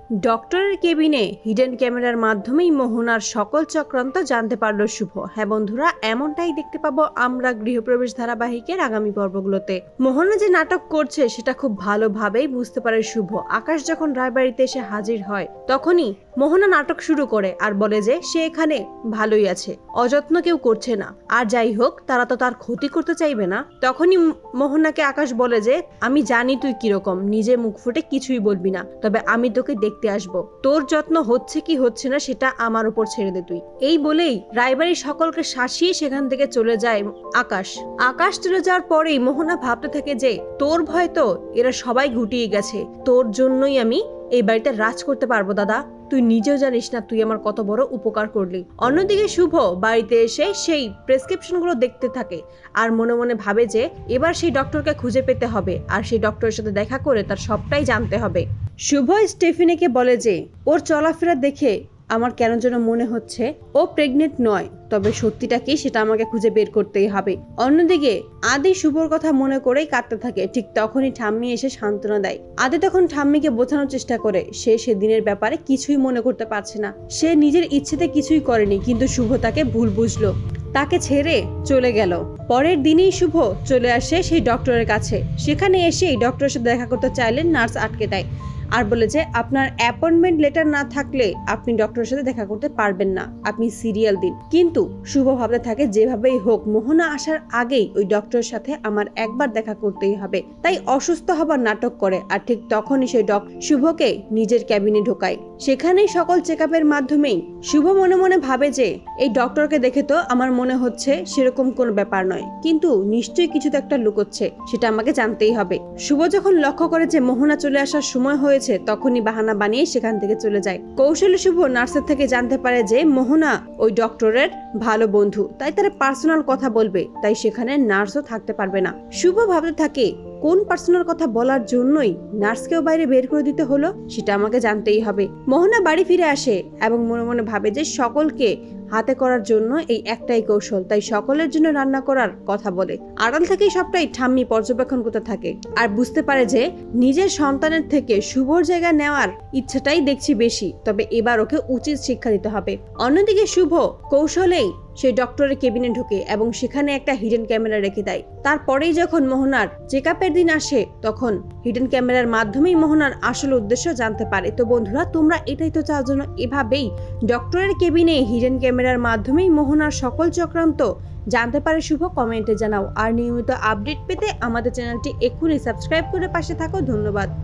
ডক্টরের কেবিনে হিডেন ক্যামেরার মাধ্যমেই মোহনার সকল চক্রান্ত জানতে পারল শুভ। হ্যাঁ বন্ধুরা, এমনটাই দেখতে পাবো আমরা গৃহপ্রবেশ ধারাবাহিকের আগামী পর্বগুলোতে। মোহনা যে নাটক করছে সেটা খুব ভালোভাবেই বুঝতে পারে শুভ। আকাশ যখন রায়বাড়িতে এসে হাজির হয় তখনই মোহনা নাটক শুরু করে আর বলে যে সে এখানে ভালোই আছে, অযত্ন কেউ করছে না, আর যাই হোক তারা তো তার ক্ষতি করতে চাইবে না। তখনই মোহনাকে আকাশ বলে যে আমি জানি তুই কিরকম, নিজে মুখ ফুটে কিছুই বলবি না, তবে আমি তোকে দেখতে আসবো, তোর যত্ন হচ্ছে কি হচ্ছে না সেটা আমার উপর ছেড়ে দে তুই। এই বলেই রায়বাড়ির সকলকে শাসিয়ে সেখান থেকে চলে যায় আকাশ চলে যাওয়ার পরেই মোহনা ভাবতে থাকে যে তোর ভয় তো এরা সবাই গুটিয়ে গেছে, তোর জন্যই আমি এই বাড়িতে রাজ করতে পারবো দাদা, তুই নিজেও জানিস না তুই আমার কত বড় উপকার করলি। অন্যদিকে শুভ বাড়িতে এসে সেই প্রেসক্রিপশনগুলো দেখতে থাকে আর মনে মনে ভাবে যে এবার সেই ডক্টরকে খুঁজে পেতে হবে আর সেই ডক্টরের সাথে দেখা করে তার সবটাই জানতে হবে। শুভ স্টেফিনিকে বলে যে ওর চলাফেরা দেখে আমার কেন যেন মনে হচ্ছে ও প্রেগনেন্ট নয়, তবে সত্যিটা কি সেটা আমাকে খুঁজে বের করতেই হবে। অন্যদিকে আদি শুভর কথা মনে করেই কাঁদতে থাকে। ঠিক তখনই ঠাম্মি এসে সান্ত্বনা দেয়। আদি তখন ঠাম্মিকে বোঝানোর চেষ্টা করে সে সেদিনের ব্যাপারে কিছুই মনে করতে পারছে না, সে নিজের ইচ্ছেতে কিছুই করেনি, কিন্তু শুভ তাকে ভুল বুঝলো, তাকে ছেড়ে চলে গেল। পরের দিনই শুভ চলে আসে সেই ডক্টরের কাছে। সেখানে এসেই ডক্টরের সাথে দেখা করতে চাইলে নার্স আটকে দেয় আর বলে যে আপনার অ্যাপয়েন্টমেন্ট লেটার না থাকলে আপনি ডক্টরের সাথে দেখা করতে পারবেন না, আপনি সিরিয়াল দিন। কিন্তু শুভ ভাবতে থাকে যেভাবেই হোক মোহনা আসার আগেই ওই ডক্টরের সাথে আমার একবার দেখা করতেই হবে, তাই অসুস্থ হবার নাটক করে। আর ঠিক তখনই সেই শুভকে নিজের ক্যাবিনে ঢোকায়। সেখানেই সকল চেক আপের মাধ্যমেই শুভ মনে মনে ভাবে যে এই ডক্টরকে দেখে তো আমার মনে হচ্ছে সেরকম কোনো ব্যাপার নয়, কিন্তু নিশ্চয়ই কিছু তো একটা লুকোচ্ছে, সেটা আমাকে জানতেই হবে। শুভ যখন লক্ষ্য করে যে মোহনা চলে আসার সময় হয়েছে তখনই বাহানা বানিয়ে সেখান থেকে চলে যায়। কৌশলে শুভ নার্সের থেকে জানতে পারে যে মোহনা ওই ডক্টরের ভালো বন্ধু, তাই তারা পার্সোনাল কথা বলবে, তাই সেখানে নার্সও থাকতে পারবে না। শুভ ভাবতে থাকে কোন পার্সোনাল কথা বলার জন্যই নার্সকেও বাইরে বের করে দিতে হলো, সেটা আমাকে জানতেই হবে। মোহনা বাড়ি ফিরে আসে এবং মনে মনে ভাবে যে সকলকে হাতে করার জন্য এই একটাই কৌশল, তাই সকলের জন্য রান্না করার কথা বলে। আড়াল থেকেই সবটাই ঠাম্মি পর্যবেক্ষণ করতে থাকে আর বুঝতে পারে যে নিজের সন্তানের থেকে শুভর জায়গা নেওয়ার ইচ্ছাটাই দেখছি বেশি, তবে এবার ওকে উচিত শিক্ষা দিতে হবে। অন্যদিকে শুভ কৌশলেই সেই ডক্টরের কেবিনে ঢুকে এবং সেখানে একটা হিডেন ক্যামেরা রেখে দেয়। তারপরেই যখন মোহনার চেক আপের দিন আসে তখন হিডেন ক্যামেরার মাধ্যমেই মোহনার আসল উদ্দেশ্য জানতে পারে। তো বন্ধুরা, তোমরা এটাই তো চাও যেন এভাবেই ডক্টরের কেবিনে হিডেন ক্যামেরার মাধ্যমেই মোহনার সকল চক্রান্ত জানতে পারে শুভ? কমেন্টে জানাও। আর নিয়মিত আপডেট পেতে আমাদের চ্যানেলটি এক্ষুনি সাবস্ক্রাইব করে পাশে থাকো। ধন্যবাদ।